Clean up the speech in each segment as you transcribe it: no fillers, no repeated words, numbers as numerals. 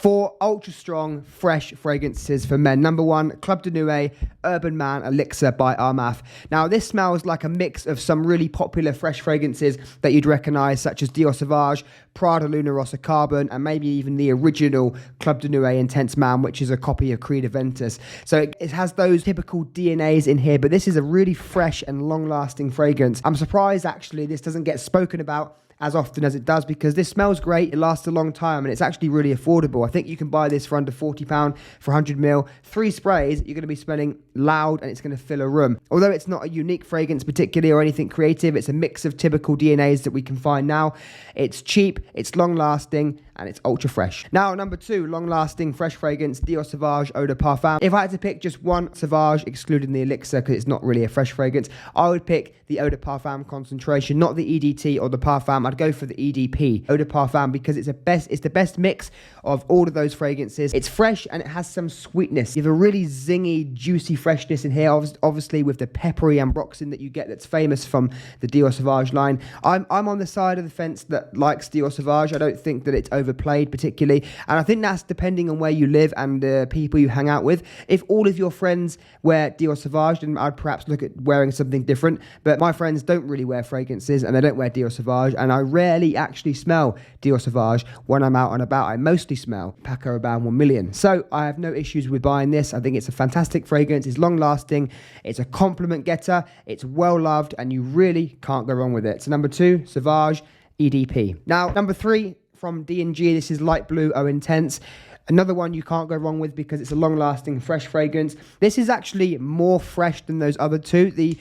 4 ultra strong, fresh fragrances for men. Number 1, Club de Nuit Urban Man Elixir by ARMAF. Now, this smells like a mix of some really popular fresh fragrances that you'd recognize, such as DIOR Sauvage, Prada Luna Rossa Carbon, and maybe even the original Club de Nuit Intense Man, which is a copy of Creed Aventus. So it has those typical DNAs in here, but this is a really fresh and long-lasting fragrance. I'm surprised, actually, this doesn't get spoken about as often as it does, because this smells great, it lasts a long time, and it's actually really affordable. I think you can buy this for under £40 for 100ml. 3 sprays, you're going to be smelling loud, and it's going to fill a room. Although it's not a unique fragrance particularly or anything creative, it's a mix of typical DNAs that we can find now. It's cheap, it's long lasting, and it's ultra fresh. Now, number 2, long lasting fresh fragrance, DIOR Sauvage Eau de Parfum. If I had to pick just one Sauvage, excluding the Elixir because it's not really a fresh fragrance, I would pick the Eau de Parfum concentration, not the EDT or the Parfum. I'd go for the EDP, Eau de Parfum, because it's the best mix of all of those fragrances. It's fresh and it has some sweetness. You have a really zingy, juicy freshness in here, obviously with the peppery ambroxan that you get that's famous from the DIOR Sauvage line. I'm on the side of the fence that likes DIOR Sauvage. I don't think that it's overplayed particularly, and I think that's depending on where you live and the people you hang out with. If all of your friends wear DIOR Sauvage, then I'd perhaps look at wearing something different, but my friends don't really wear fragrances and they don't wear DIOR Sauvage, and I rarely actually smell DIOR Sauvage when I'm out and about. I mostly smell Paco Rabanne 1 Million. So I have no issues with buying this. I think it's a fantastic fragrance. It's long lasting. It's a compliment getter. It's well loved, and you really can't go wrong with it. So number 2, Sauvage EDP. Now, number 3 from D&G, this is Light Blue Eau Intense. Another one you can't go wrong with because it's a long-lasting, fresh fragrance. This is actually more fresh than those other 2. The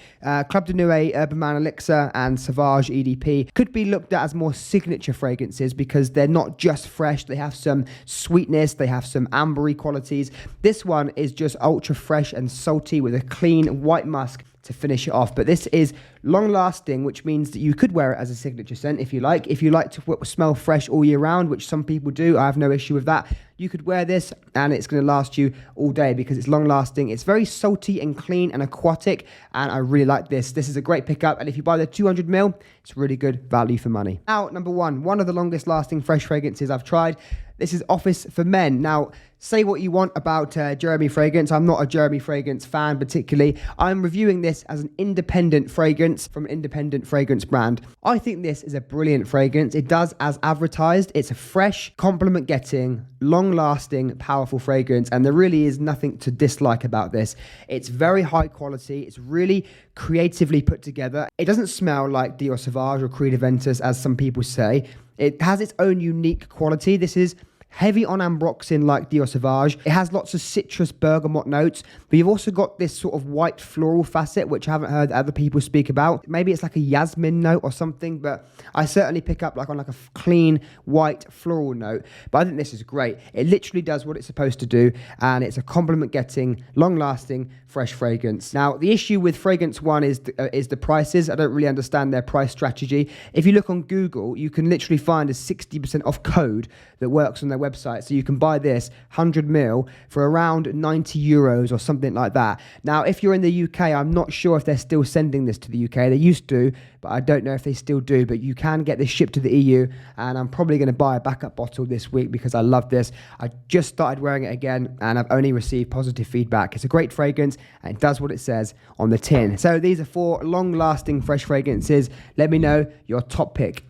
Club de Nuit Urban Man Elixir and Sauvage EDP could be looked at as more signature fragrances because they're not just fresh. They have some sweetness. They have some ambery qualities. This one is just ultra fresh and salty with a clean white musk to finish it off. But this is long lasting, which means that you could wear it as a signature scent if you like. If you like to smell fresh all year round, which some people do, I have no issue with that. You could wear this and it's going to last you all day because it's long lasting. It's very salty and clean and aquatic, and I really like this. This is a great pickup, and if you buy the 200ml, it's really good value for money. Now, number 1, one of the longest lasting fresh fragrances I've tried. This is Office for Men. Now, say what you want about Jeremy Fragrance. I'm not a Jeremy Fragrance fan particularly. I'm reviewing this as an independent fragrance from an independent fragrance brand. I think this is a brilliant fragrance. It does as advertised. It's a fresh, compliment-getting, long-lasting, powerful fragrance, and there really is nothing to dislike about this. It's very high quality. It's really creatively put together. It doesn't smell like DIOR Sauvage or Creed Aventus, as some people say. It has its own unique quality. This is heavy on ambroxan like DIOR Sauvage. It has lots of citrus bergamot notes, but you've also got this sort of white floral facet, which I haven't heard other people speak about. Maybe it's like a jasmine note or something, but I certainly pick up on a clean white floral note. But I think this is great. It literally does what it's supposed to do, and it's a compliment-getting, long-lasting, fresh fragrance. Now, the issue with fragrance one is the prices. I don't really understand their price strategy. If you look on Google, you can literally find a 60% off code that works on their website. So you can buy this 100ml for around €90 or something like that. Now, if you're in the UK, I'm not sure if they're still sending this to the UK. They used to, but I don't know if they still do. But you can get this shipped to the EU, and I'm probably going to buy a backup bottle this week because I love this. I just started wearing it again, and I've only received positive feedback. It's a great fragrance, and it does what it says on the tin. So these are 4 long-lasting fresh fragrances. Let me know your top pick.